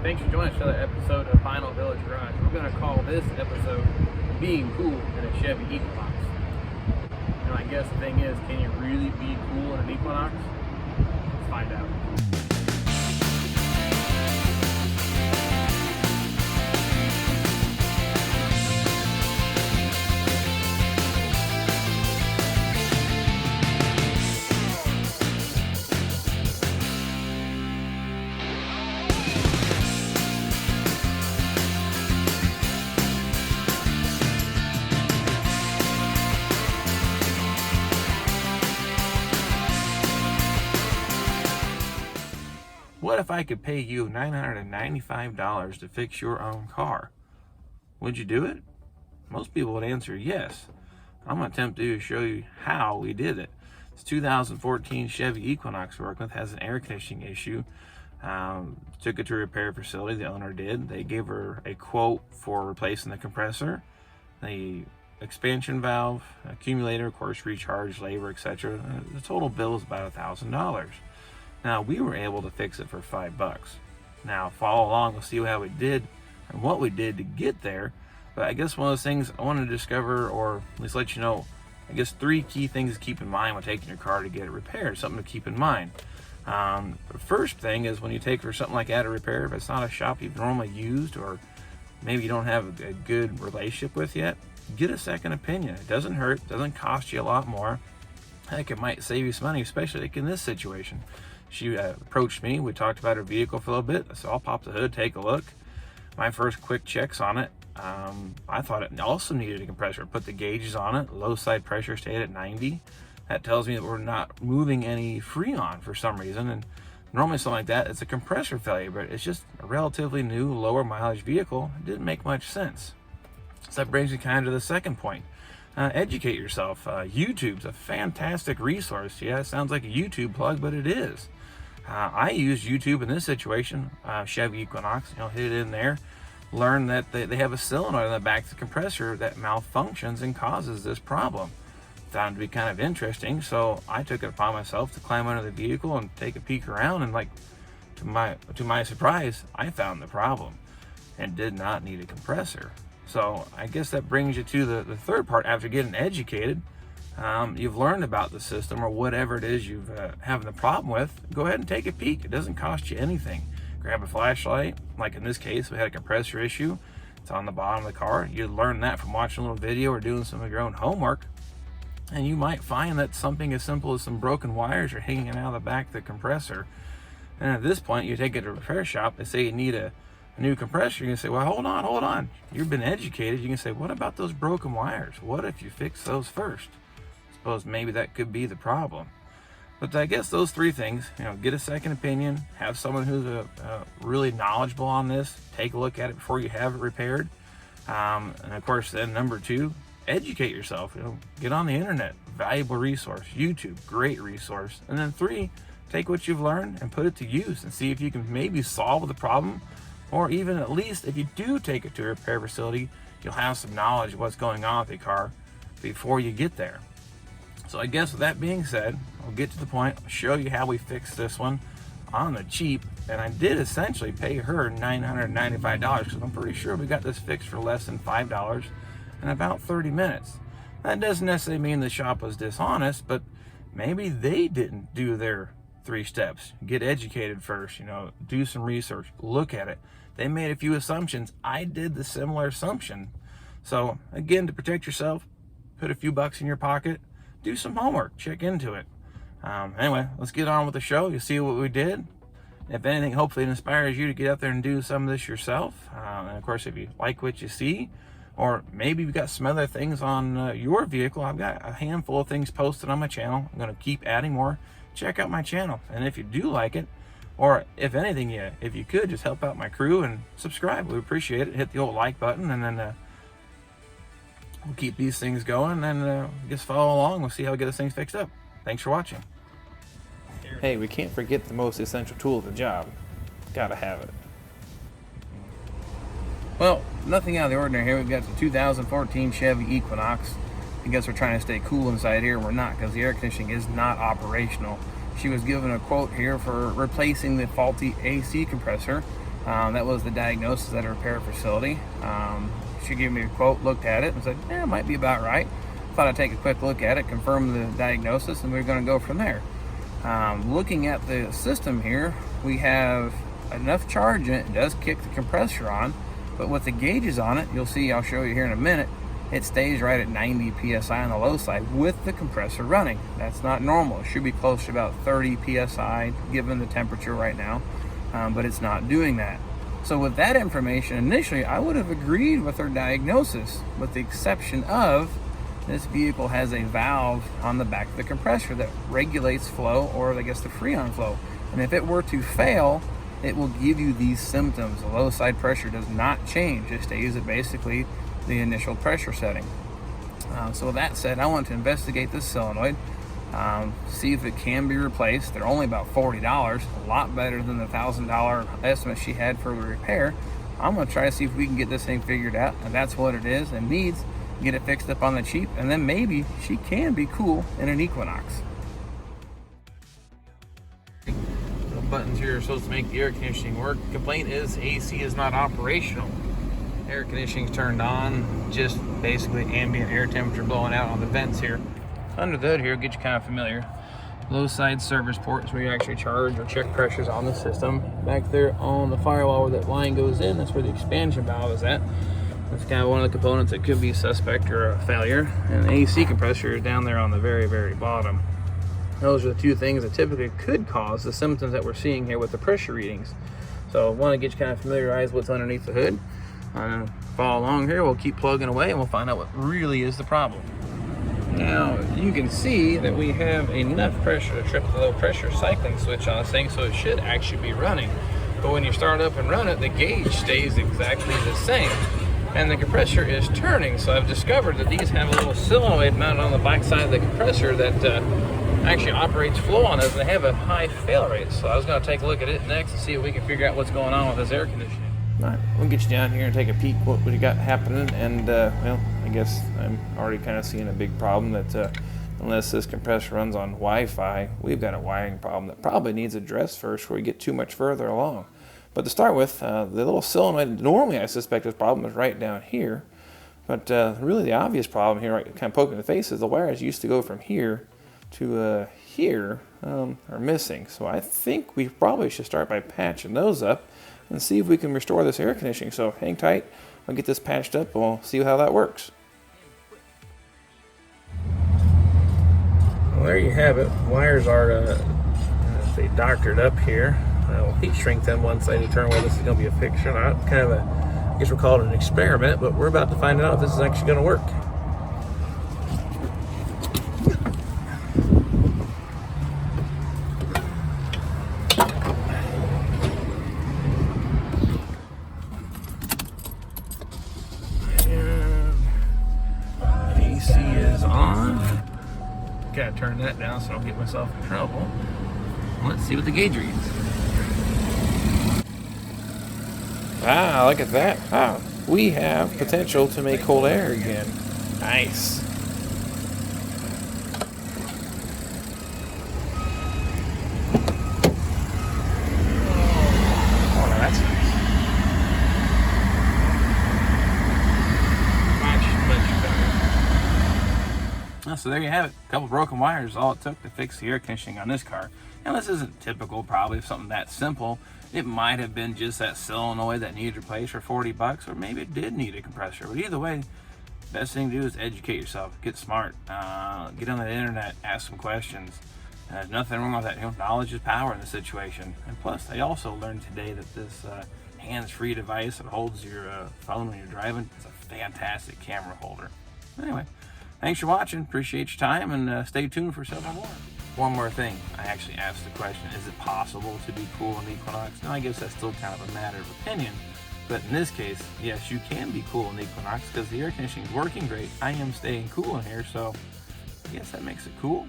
Thanks for joining us for another episode of Final Village Garage. We're going to call this episode Being Cool in a Chevy Equinox. And I guess the thing is, can you really be cool in an Equinox? Let's find out. What if I could pay you $995 to fix your own car? Would you do it? Most people would answer yes. I'm going to attempt to show you how we did it. This 2014 Chevy Equinox we're working with has an air conditioning issue. Took it to a repair facility, the owner did. They gave her a quote for replacing the compressor, the expansion valve, accumulator, of course, recharge, labor, etc. The total bill is about $1,000. Now, we were able to fix it for $5. Now, follow along, we'll see how we did and what we did to get there. But I guess one of those things I want to discover, or at least let you know, I guess 3 key things to keep in mind when taking your car to get it repaired, something to keep in mind. The first thing is when you take for something like that to repair, if it's not a shop you've normally used, or maybe you don't have a good relationship with yet, get a second opinion. It doesn't hurt, doesn't cost you a lot more. Heck, it might save you some money, especially like in this situation. She approached me, we talked about her vehicle for a little bit, so I'll pop the hood, take a look. My first quick checks on it, I thought it also needed a compressor. Put the gauges on it, low side pressure stayed at 90. That tells me that we're not moving any Freon for some reason, and normally something like that, it's a compressor failure, but it's just a relatively new, lower mileage vehicle. It didn't make much sense. So that brings me kind of to the second point. Educate yourself. YouTube's a fantastic resource. Yeah, it sounds like a YouTube plug, but it is. I used YouTube in this situation, Chevy Equinox, hit it in there, learn that they have a solenoid on the back of the compressor that malfunctions and causes this problem. Found it to be kind of interesting, so I took it upon myself to climb under the vehicle and take a peek around, and to my surprise, I found the problem and did not need a compressor. So I guess that brings you to the third part. After getting educated, you've learned about the system or whatever it is you've having the problem with, go ahead and take a peek. It doesn't cost you anything. Grab a flashlight, like in this case, we had a compressor issue. It's on the bottom of the car. You learn that from watching a little video or doing some of your own homework. And you might find that something as simple as some broken wires are hanging out of the back of the compressor. And at this point, you take it to a repair shop, they say you need a new compressor. You can say, well, hold on. You've been educated. You can say, what about those broken wires? What if you fix those first? Suppose maybe that could be the problem. But I guess those 3 things, get a second opinion, have someone who's really knowledgeable on this, take a look at it before you have it repaired. And of course, then number 2, educate yourself. Get on the internet, valuable resource. YouTube, great resource. And then 3, take what you've learned and put it to use and see if you can maybe solve the problem, or even at least if you do take it to a repair facility, you'll have some knowledge of what's going on with the car before you get there. So I guess with that being said, I'll get to the point, I'll show you how we fixed this one on the cheap. And I did essentially pay her $995 because I'm pretty sure we got this fixed for less than $5 in about 30 minutes. That doesn't necessarily mean the shop was dishonest, but maybe they didn't do their 3 steps. Get educated first, do some research, look at it. They made a few assumptions. I did the similar assumption. So again, to protect yourself, put a few bucks in your pocket, do some homework, check into it. Anyway, let's get on with the show. You see what we did. If anything, hopefully it inspires you to get out there and do some of this yourself. And of course, if you like what you see, or maybe you've got some other things on your vehicle, I've got a handful of things posted on my channel. I'm going to keep adding more. Check out my channel. And if you do like it, or if anything, if you could just help out my crew and subscribe, we appreciate it. Hit the old like button, and then we'll keep these things going, and just follow along. We'll see how we get this thing fixed up. Thanks for watching. Hey, we can't forget the most essential tool of the job. Gotta have it. Well, nothing out of the ordinary here. We've got the 2014 Chevy Equinox. I guess we're trying to stay cool inside here. We're not, because the air conditioning is not operational. She was given a quote here for replacing the faulty AC compressor. That was the diagnosis at a repair facility. She gave me a quote, looked at it, and said, it might be about right. Thought I'd take a quick look at it, confirm the diagnosis, and we're going to go from there. Looking at the system here, we have enough charge in it. It does kick the compressor on, but with the gauges on it, you'll see, I'll show you here in a minute, it stays right at 90 psi on the low side with the compressor running. That's not normal. It should be close to about 30 psi given the temperature right now, but it's not doing that. So with that information, initially I would have agreed with her diagnosis, with the exception of this vehicle has a valve on the back of the compressor that regulates flow, or I guess the freon flow. And if it were to fail, it will give you these symptoms. The low side pressure does not change. It stays at basically the initial pressure setting. So with that said, I want to investigate this solenoid, see if it can be replaced. They're only about $40, a lot better than the $1,000 estimate she had for the repair. I'm going to try to see if we can get this thing figured out, and that's what it is and needs. Get it fixed up on the cheap, and then maybe she can be cool in an Equinox. The buttons here are supposed to make the air conditioning work. Complaint is AC is not operational. Air conditioning's turned on, just basically ambient air temperature blowing out on the vents here. Under the hood here, get you kind of familiar. Low side service port is where you actually charge or check pressures on the system. Back there on the firewall where that line goes in, that's where the expansion valve is at. That's kind of one of the components that could be suspect or a failure. And the AC compressor is down there on the very, very bottom. Those are the two things that typically could cause the symptoms that we're seeing here with the pressure readings. So I want to get you kind of familiarized with what's underneath the hood. Follow along here, we'll keep plugging away and we'll find out what really is the problem. Now, you can see that we have enough pressure to trip the low pressure cycling switch on this thing, so it should actually be running. But when you start up and run it, the gauge stays exactly the same. And the compressor is turning, so I've discovered that these have a little solenoid mounted on the back side of the compressor that actually operates flow on it, and they have a high fail rate. So I was going to take a look at it next and see if we can figure out what's going on with this air conditioning. All right, we'll get you down here and take a peek what we got happening, and well, I guess I'm already kind of seeing a big problem that unless this compressor runs on Wi-Fi, we've got a wiring problem that probably needs addressed first before we get too much further along. But to start with, the little solenoid, normally I suspect this problem is right down here, but really the obvious problem here, right, kind of poking in the face, is the wires used to go from here to here are missing. So I think we probably should start by patching those up and see if we can restore this air conditioning. So hang tight, I'll get this patched up and we'll see how that works. Well, there you have it. Wires are they doctored up here. We'll heat shrink them once I determine whether this is going to be a fix or not. Kind of a, I guess we'll call it an experiment, but we're about to find out if this is actually going to work. And AC is on. Gotta turn that down so I don't get myself in trouble. Let's see what the gauge reads. Ah, look at that. Ah, we have potential to make cold air again. Nice. Oh, now that's nice. Much better. So there you have it. A couple broken wires is all it took to fix the air conditioning on this car. Now this isn't typical probably of something that simple. It might have been just that solenoid that needed replaced for 40 bucks, or maybe it did need a compressor. But either way, best thing to do is educate yourself, get smart, get on the internet, ask some questions. There's nothing wrong with that. You know, knowledge is power in this situation. And plus, I also learned today that this hands-free device that holds your phone when you're driving is a fantastic camera holder. Anyway, thanks for watching. Appreciate your time, and stay tuned for several more. One more thing, I actually asked the question, is it possible to be cool in Equinox? Now I guess that's still kind of a matter of opinion, but in this case, yes, you can be cool in Equinox because the air conditioning is working great. I am staying cool in here, so I guess that makes it cool.